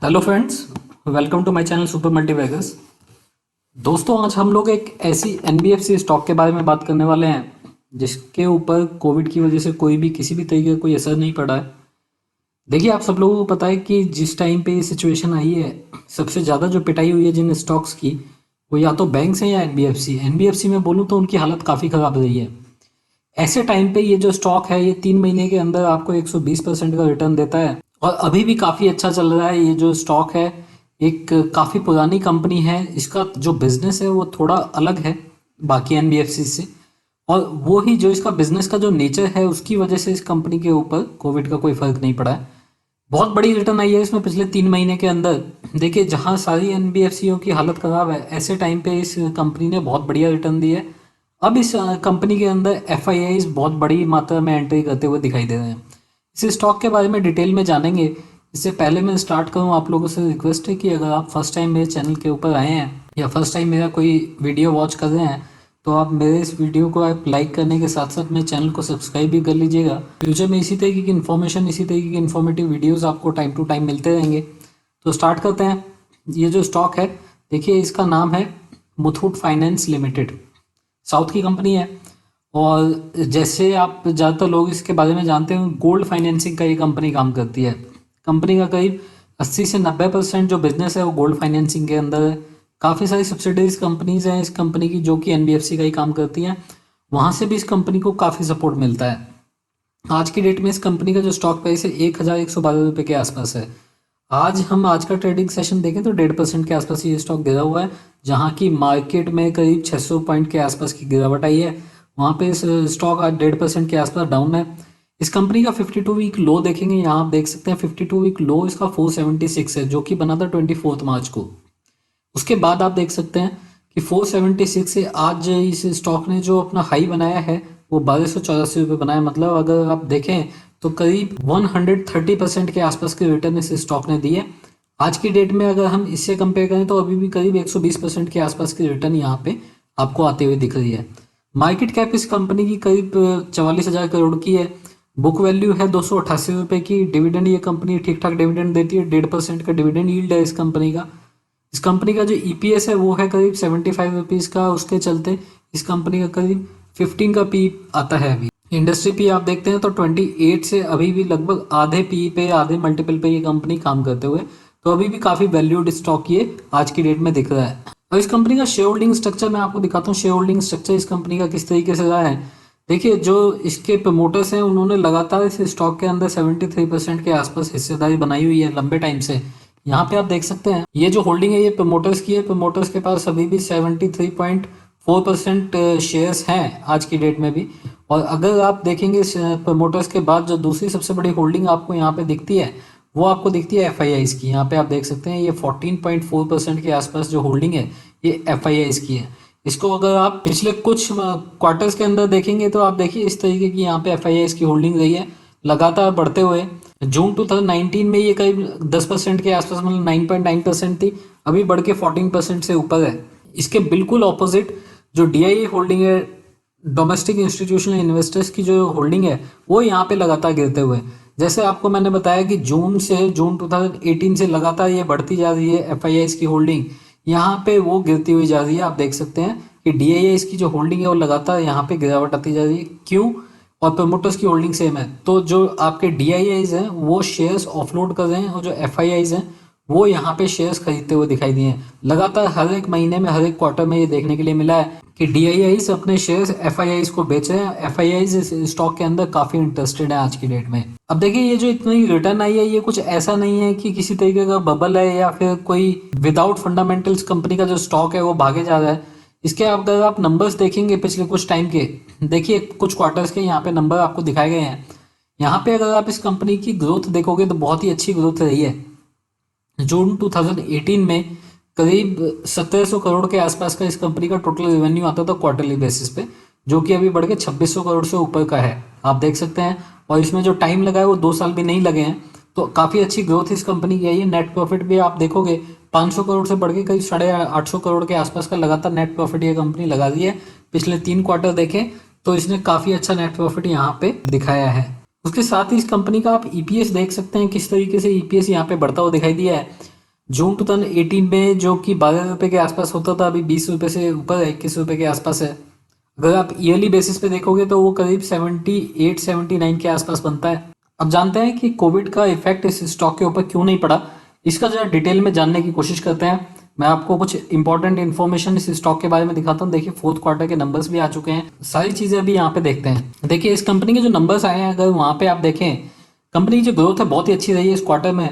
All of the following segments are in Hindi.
Hello friends, welcome to my channel Super Multivegas. दोस्तों, आज हम लोग एक ऐसी एनबीएफसी स्टॉक के बारे में बात करने वाले हैं जिसके ऊपर कोविड की वजह से कोई भी किसी भी तरीके का कोई असर नहीं पड़ा है। देखिए, आप सब लोगों को पता है कि जिस टाइम पे ये सिचुएशन आई है, सबसे ज़्यादा जो पिटाई हुई है जिन स्टॉक्स की, वो या तो बैंक्स हैं या एनबीएफसी। एनबीएफसी में बोलूँ तो उनकी हालत काफ़ी ख़राब रही है। ऐसे टाइम पे ये जो स्टॉक है, ये 3 महीने के अंदर आपको 120% का रिटर्न देता है और अभी भी काफ़ी अच्छा चल रहा है। ये जो स्टॉक है, एक काफ़ी पुरानी कंपनी है। इसका जो बिजनेस है वो थोड़ा अलग है बाकी एनबीएफसी से, और वो ही जो इसका बिजनेस का जो नेचर है उसकी वजह से इस कंपनी के ऊपर कोविड का कोई फर्क नहीं पड़ा है। बहुत बड़ी रिटर्न आई है इसमें पिछले 3 महीने के अंदर। देखिए, जहां सारी एनबीएफसीओ की हालत खराब है, ऐसे टाइम पे इस कंपनी ने बहुत बढ़िया रिटर्न दी है। अब इस कंपनी के अंदर एफआईआईज बहुत बड़ी मात्रा में एंट्री करते हुए दिखाई दे रहे हैं। इस स्टॉक के बारे में डिटेल में जानेंगे। इससे पहले मैं स्टार्ट करूं, आप लोगों से रिक्वेस्ट है कि अगर आप फर्स्ट टाइम मेरे चैनल के ऊपर आए हैं या फर्स्ट टाइम मेरा कोई वीडियो वॉच कर रहे हैं, तो आप मेरे इस वीडियो को आप लाइक करने के साथ साथ मेरे चैनल को सब्सक्राइब भी कर लीजिएगा। फ्यूचर में इसी तरीके की इन्फॉर्मेशन, इसी तरीके की इन्फॉर्मेटिव वीडियोस आपको टाइम टू टाइम मिलते रहेंगे। तो स्टार्ट करते हैं। ये जो स्टॉक है, देखिए, इसका नाम है मुथूट फाइनेंस लिमिटेड। साउथ की कंपनी है, और जैसे आप ज़्यादातर लोग इसके बारे में जानते हैं, गोल्ड फाइनेंसिंग का ये कंपनी काम करती है। कंपनी का करीब 80 से 90% जो बिजनेस है वो गोल्ड फाइनेंसिंग के अंदर है। काफ़ी सारी सब्सिडरीज कंपनीज हैं इस कंपनी की जो कि एनबीएफसी का ही काम करती हैं। वहाँ से भी इस कंपनी को काफ़ी सपोर्ट मिलता है। आज की डेट में इस कंपनी का जो स्टॉक प्राइस है 1112 रुपये के आसपास है। आज का ट्रेडिंग सेशन देखें तो 1.5% के आसपास ये स्टॉक गिरा हुआ है, जहाँ की मार्केट में करीब 600 पॉइंट के आसपास की गिरावट आई है। वहाँ पे इस स्टॉक आज 1.5% के आसपास डाउन है। इस कंपनी का 52 वीक लो देखेंगे, यहाँ आप देख सकते हैं 52 वीक लो इसका 476 है, जो कि बना था 24 मार्च को। उसके बाद आप देख सकते हैं कि 476 से आज इस स्टॉक ने जो अपना हाई बनाया है वो 1284 रुपये बनाया। मतलब अगर आप देखें तो करीब 130% के आसपास के रिटर्न इस स्टॉक ने दिए। आज की डेट में अगर हम इससे कंपेयर करें तो अभी भी करीब 120% के आसपास की रिटर्न यहाँ पे आपको आते हुए दिख रही है। मार्केट कैप इस कंपनी की करीब 44,000 करोड़ की है। बुक वैल्यू है 288 रुपये की। डिविडेंड ये कंपनी ठीक ठाक डिविडेंड देती है, 1.5% का डिविडेंड यील्ड है इस कंपनी का। इस कंपनी का जो ईपीएस है वो है करीब 75 रुपीज़ का। उसके चलते इस कंपनी का करीब 15 का पी आता है। अभी इंडस्ट्री पी आप देखते हैं तो 28 से अभी भी लगभग आधे पी पे, आधे मल्टीपल पे ये कंपनी काम करते हुए, तो अभी भी काफ़ी वैल्यूड स्टॉक ये आज की डेट में दिख रहा है। और इस कंपनी का शेयर होल्डिंग स्ट्रक्चर मैं आपको दिखाता हूँ। शेयर होल्डिंग स्ट्रक्चर इस कंपनी का किस तरीके से रहा है। देखिए, जो इसके प्रमोटर्स हैं उन्होंने लगातार इस स्टॉक के अंदर 73% के आसपास हिस्सेदारी बनाई हुई है लंबे टाइम से। यहाँ पे आप देख सकते हैं ये जो होल्डिंग है ये प्रमोटर्स की है। प्रमोटर्स के पास अभी भी 73.4% शेयर्स हैं आज की डेट में भी। और अगर आप देखेंगे प्रमोटर्स के बाद जो दूसरी सबसे बड़ी होल्डिंग आपको यहाँ पे दिखती है, वो आपको दिखती है एफआईआईज की। यहाँ पे आप देख सकते हैं ये 14.4% के आसपास जो होल्डिंग है ये एफआईआईज की है। इसको अगर आप पिछले कुछ क्वार्टर्स के अंदर देखेंगे तो आप देखिए इस तरीके की यहाँ पे एफआईआईज की होल्डिंग रही है लगातार बढ़ते हुए। जून 2019 में ये करीब 10% के आसपास, मतलब 9.9% थी, अभी बढ़ के 14% से ऊपर है। इसके बिल्कुल ऑपोजिट जो डीआईए होल्डिंग है, डोमेस्टिक इंस्टीट्यूशनल इन्वेस्टर्स की जो होल्डिंग है, वो यहाँ पे लगातार गिरते हुए। जैसे आपको मैंने बताया कि जून 2018 से लगातार ये बढ़ती जा रही है एफआईआईज की होल्डिंग, यहाँ पे वो गिरती हुई जा रही है। आप देख सकते हैं कि डीआईआईज की जो होल्डिंग है वो लगातार यहाँ पे गिरावट आती जा रही है। क्यों? और प्रमोटर्स की होल्डिंग सेम है, तो जो आपके डीआईआईज हैं वो शेयर्स ऑफलोड कर रहे हैं, और जो एफआईआईज हैं वो यहाँ पे शेयर्स खरीदते हुए दिखाई दिए हैं। लगातार हर एक महीने में, हर एक क्वार्टर में ये देखने के लिए मिला है कि डीआईआईज अपने शेयर्स एफआईआईज को बेच रहे हैं। एफआईआईज इस स्टॉक के अंदर काफी इंटरेस्टेड है आज की डेट में। अब देखिए, ये जो इतनी रिटर्न आई है ये कुछ ऐसा नहीं है कि किसी तरीके का बबल है या फिर कोई विदाउट फंडामेंटल्स कंपनी का जो स्टॉक है वो भागे जा रहा है। इसके अगर आप नंबर्स देखेंगे पिछले कुछ टाइम के, देखिए कुछ क्वार्टर्स के यहाँ पे नंबर आपको दिखाए गए हैं। यहाँ पे अगर आप इस कंपनी की ग्रोथ देखोगे तो बहुत ही अच्छी ग्रोथ रही है। जून 2018 में करीब 1700 करोड़ के आसपास का इस कंपनी का टोटल रेवेन्यू आता था क्वार्टरली बेसिस पे, जो कि अभी बढ़ के 2600 करोड़ से ऊपर का है, आप देख सकते हैं। और इसमें जो टाइम लगा है वो 2 साल भी नहीं लगे हैं, तो काफ़ी अच्छी ग्रोथ इस कंपनी की आई है। नेट प्रॉफिट भी आप देखोगे 500 करोड़ से बढ़ के करीब 850 करोड़ के आसपास का लगातार नेट प्रॉफिट ये कंपनी लगा दी है। पिछले 3 क्वार्टर देखें तो इसने काफ़ी अच्छा नेट प्रॉफिट यहाँ पे दिखाया है। उसके साथ ही इस कंपनी का आप ईपीएस देख सकते हैं किस तरीके से ईपीएस यहाँ पे बढ़ता हुआ दिखाई दिया है। जून 2018 में जो कि 12 रुपये के आसपास होता था, अभी 20 रुपये से ऊपर 21 रुपये के आसपास है। अगर आप ईयरली बेसिस पे देखोगे तो वो करीब 78-79 के आसपास बनता है। अब जानते हैं कि कोविड का इफेक्ट इस स्टॉक के ऊपर क्यों नहीं पड़ा, इसका जरा डिटेल में जानने की कोशिश करते हैं। मैं आपको कुछ इंपॉर्टेंट इन्फॉर्मेशन इस स्टॉक के बारे में दिखाता हूँ। देखिए फोर्थ क्वार्टर के नंबर्स भी आ चुके हैं, सारी चीज़ें अभी यहाँ पे देखते हैं। देखिए इस कंपनी के जो नंबर्स आए हैं, अगर वहाँ पे आप देखें, कंपनी की जो ग्रोथ है बहुत ही अच्छी रही है इस क्वार्टर में।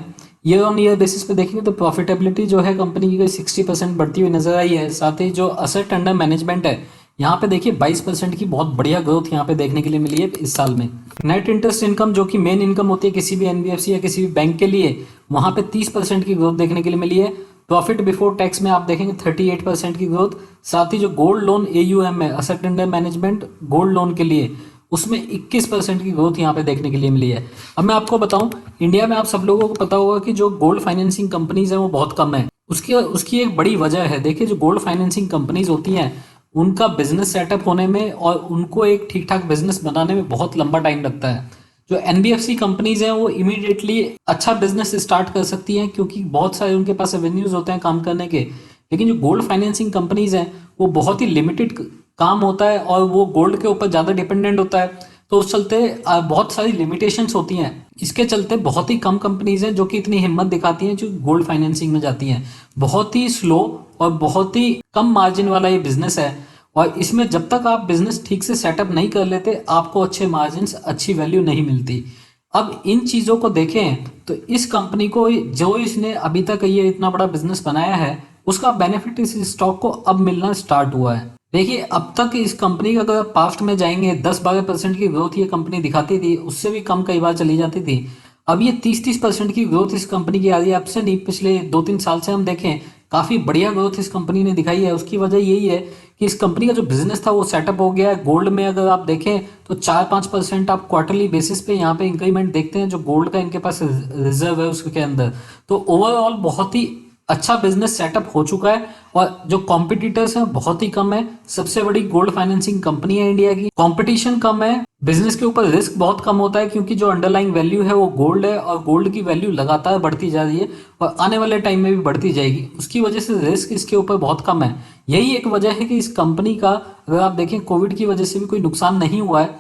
ईयर ऑन ईयर बेसिस पे देखेंगे तो प्रॉफिटेबिलिटी जो है कंपनी की 60% बढ़ती हुई नजर आई है। साथ ही जो असेट अंडर मैनेजमेंट है, यहाँ पे देखिए 22% की बहुत बढ़िया ग्रोथ यहाँ पे देखने के लिए मिली है इस साल में। नेट इंटरेस्ट इनकम जो कि मेन इनकम होती है किसी भी एनबीएफसी या किसी भी बैंक के लिए, वहाँ पे 30% की ग्रोथ देखने के लिए मिली है। प्रॉफिट बिफोर टैक्स में आप देखेंगे 38% की ग्रोथ। साथ ही जो गोल्ड लोन एयूएम है, asset under management gold loan के लिए, उसमें 21% की ग्रोथ यहाँ पे देखने के लिए मिली है। अब मैं आपको बताऊं, इंडिया में आप सब लोगों को पता होगा कि जो गोल्ड फाइनेंसिंग कंपनीज हैं वो बहुत कम है। उसकी उसकी एक बड़ी वजह है। देखिए जो गोल्ड फाइनेंसिंग कंपनीज होती हैं, उनका बिजनेस सेटअप होने में और उनको एक ठीक ठाक बिजनेस बनाने में बहुत लंबा टाइम लगता है। जो एनबीएफसी कंपनीज हैं वो इमीडिएटली अच्छा बिजनेस स्टार्ट कर सकती हैं क्योंकि बहुत सारे उनके पास एवेन्यूज होते हैं काम करने के। लेकिन जो गोल्ड फाइनेंसिंग कंपनीज हैं वो बहुत ही लिमिटेड काम होता है और वो गोल्ड के ऊपर ज़्यादा डिपेंडेंट होता है, तो उस चलते बहुत सारी लिमिटेशंस होती हैं। इसके चलते बहुत ही कम कंपनीज हैं जो कि इतनी हिम्मत दिखाती हैं जो गोल्ड फाइनेंसिंग में जाती हैं। बहुत ही स्लो और बहुत ही कम मार्जिन वाला ये बिजनेस है, और इसमें जब तक आप बिजनेस ठीक से सेटअप नहीं कर लेते आपको अच्छे मार्जिन, अच्छी वैल्यू नहीं मिलती। अब इन चीज़ों को देखें तो इस कंपनी को जो इसने अभी तक ये इतना बड़ा बिजनेस बनाया है, उसका बेनिफिट इस स्टॉक को अब मिलना स्टार्ट हुआ है। देखिए अब तक इस कंपनी का अगर पास्ट में जाएंगे 10-12% की ग्रोथ ये कंपनी दिखाती थी, उससे भी कम कई बार चली जाती थी। अब ये 30-30% की ग्रोथ इस कंपनी की आ रही है। अब से नहीं, पिछले 2-3 साल से हम देखें काफ़ी बढ़िया ग्रोथ इस कंपनी ने दिखाई है। उसकी वजह यही है कि इस कंपनी का जो बिजनेस था वो सेटअप हो गया है। गोल्ड में अगर आप देखें तो 4-5% आप क्वार्टरली बेसिस पे यहाँ पे इंक्रीमेंट देखते हैं जो गोल्ड का इनके पास रिजर्व है उसके अंदर। तो ओवरऑल बहुत ही अच्छा बिजनेस सेटअप हो चुका है और जो कॉम्पिटिटर्स हैं बहुत ही कम है। सबसे बड़ी गोल्ड फाइनेंसिंग कंपनी है इंडिया की, कंपटीशन कम है, बिजनेस के ऊपर रिस्क बहुत कम होता है क्योंकि जो अंडरलाइंग वैल्यू है वो गोल्ड है और गोल्ड की वैल्यू लगातार बढ़ती जा रही है और आने वाले टाइम में भी बढ़ती जाएगी। उसकी वजह से रिस्क इसके ऊपर बहुत कम है। यही एक वजह है कि इस कंपनी का अगर आप देखें कोविड की वजह से भी कोई नुकसान नहीं हुआ है।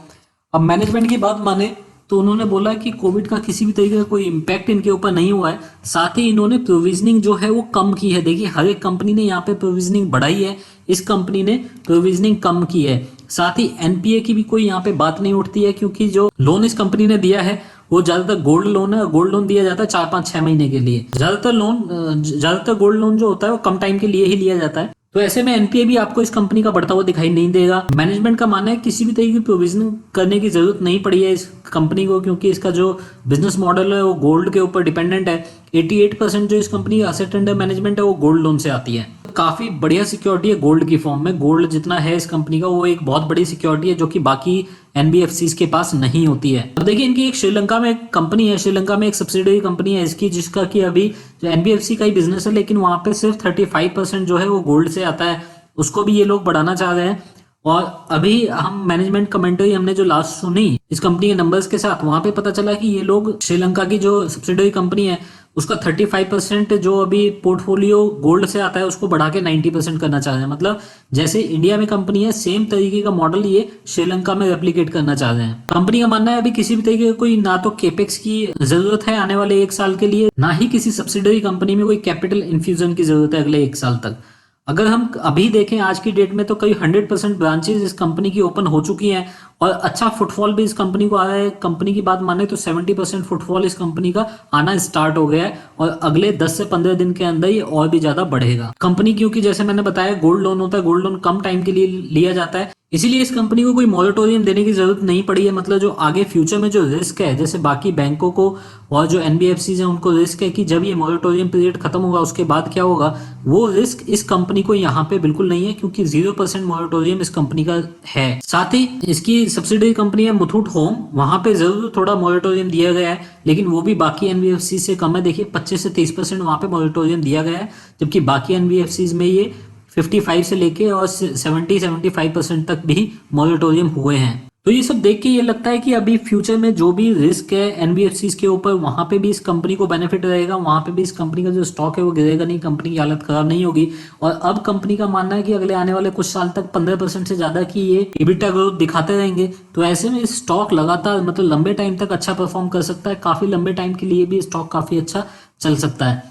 अब मैनेजमेंट की बात माने तो उन्होंने बोला कि कोविड का किसी भी तरीके का कोई इम्पैक्ट इनके ऊपर नहीं हुआ है। साथ ही इन्होंने प्रोविजनिंग जो है वो कम की है। देखिए हर एक कंपनी ने यहाँ पे प्रोविजनिंग बढ़ाई है, इस कंपनी ने प्रोविजनिंग कम की है। साथ ही एनपीए की भी कोई यहाँ पे बात नहीं उठती है क्योंकि जो लोन इस कंपनी ने दिया है वो ज्यादातर गोल्ड लोन है और गोल्ड लोन दिया जाता है 4-5-6 महीने के लिए। ज्यादातर गोल्ड लोन जो होता है वो कम टाइम के लिए ही लिया जाता है। तो ऐसे में एनपीए भी आपको इस कंपनी का बढ़ता हुआ दिखाई नहीं देगा। मैनेजमेंट का मानना है किसी भी तरीके की प्रोविजन करने की जरूरत नहीं पड़ी है इस कंपनी को क्योंकि इसका जो बिजनेस मॉडल है वो गोल्ड के ऊपर डिपेंडेंट है। 88% जो इस कंपनी का असेट अंडर मैनेजमेंट है वो गोल्ड लोन से आती है। काफी बढ़िया सिक्योरिटी है गोल्ड की फॉर्म में। गोल्ड जितना है इस कंपनी का वो एक बहुत बड़ी सिक्योरिटी है जो कि बाकी एनबीएफसीज के पास नहीं होती है। अब देखिए इनकी एक श्रीलंका में एक कंपनी है, श्रीलंका में एक सब्सिडरी कंपनी है इसकी, जिसका कि अभी जो एनबीएफसी का ही बिजनेस है लेकिन वहां पे सिर्फ 35% जो है वो गोल्ड से आता है। उसको भी ये लोग बढ़ाना चाह रहे हैं। और अभी हम मैनेजमेंट कमेंट्री हमने जो लास्ट सुनी इस कंपनी के नंबर्स के साथ, वहां पे पता चला कि ये लोग श्रीलंका की जो सब्सिडरी कंपनी है उसका 35% जो अभी पोर्टफोलियो गोल्ड से आता है उसको बढ़ा के 90% करना चाह रहे हैं। मतलब जैसे इंडिया में कंपनी है सेम तरीके का मॉडल ये श्रीलंका में रेप्लिकेट करना चाह रहे हैं। कंपनी का मानना है अभी किसी भी तरीके का कोई ना तो केपेक्स की जरूरत है आने वाले 1 साल के लिए, ना ही किसी सब्सिडरी कंपनी में कोई कैपिटल इन्फ्यूजन की जरूरत है अगले 1 साल तक। अगर हम अभी देखें आज की डेट में तो कई 100% ब्रांचेज इस कंपनी की ओपन हो चुकी हैं और अच्छा फुटफॉल भी इस कंपनी को आ रहा है। कंपनी की बात माने तो 70% फुटफॉल इस कंपनी का आना स्टार्ट हो गया है और अगले 10 से 15 दिन के अंदर ये और भी ज्यादा बढ़ेगा। कंपनी क्योंकि जैसे मैंने बताया गोल्ड लोन होता है, गोल्ड लोन कम टाइम के लिए लिया जाता है, इसीलिए इस कंपनी को कोई मॉरेटोरियम देने की जरूरत नहीं पड़ी है। मतलब जो आगे फ्यूचर में जो रिस्क है, जैसे बाकी बैंकों को और जो एनबीएफसी हैं उनको रिस्क है कि जब ये मॉरेटोरियम पीरियड खत्म होगा उसके बाद क्या होगा, वो रिस्क इस कंपनी को यहाँ पे बिल्कुल नहीं है क्योंकि 0% मॉरेटोरियम इस कंपनी का है। साथ ही इसकी सब्सिडरी कंपनी है मुथूट होम, वहां पे जरूर थोड़ा मॉरेटोरियम दिया गया है लेकिन वो भी बाकी एनबीएफसी से कम है। देखिए 25 से 30% वहां पे मॉरेटोरियम दिया गया है, जबकि बाकी एनबीएफसी में ये 55 से लेके और 70-75% तक भी मॉरेटोरियम हुए हैं। तो ये सब देख के ये लगता है कि अभी फ्यूचर में जो भी रिस्क है एनबीएफसीज के ऊपर, वहां पे भी इस कंपनी को बेनिफिट रहेगा, वहां पे भी इस कंपनी का जो स्टॉक है वो गिरेगा नहीं, कंपनी की हालत खराब नहीं होगी। और अब कंपनी का मानना है कि अगले आने वाले कुछ साल तक 15% से ज्यादा की ये इबिटा ग्रोथ दिखाते रहेंगे। तो ऐसे में स्टॉक लगातार मतलब लंबे टाइम तक अच्छा परफॉर्म कर सकता है, काफी लंबे टाइम के लिए भी स्टॉक काफी अच्छा चल सकता है।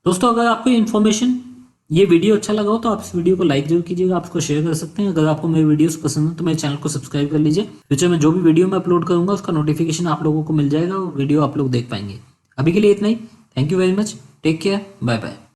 दोस्तों अगर आपको इन्फॉर्मेशन ये वीडियो अच्छा लगा हो तो आप इस वीडियो को लाइक जरूर कीजिएगा, आप इसको शेयर कर सकते हैं। अगर आपको मेरे वीडियोस पसंद है तो मेरे चैनल को सब्सक्राइब कर लीजिए। फ्यूचर में जो भी वीडियो मैं अपलोड करूंगा उसका नोटिफिकेशन आप लोगों को मिल जाएगा, वो वीडियो आप लोग देख पाएंगे। अभी के लिए इतना ही। Thank you very much, take care, bye bye.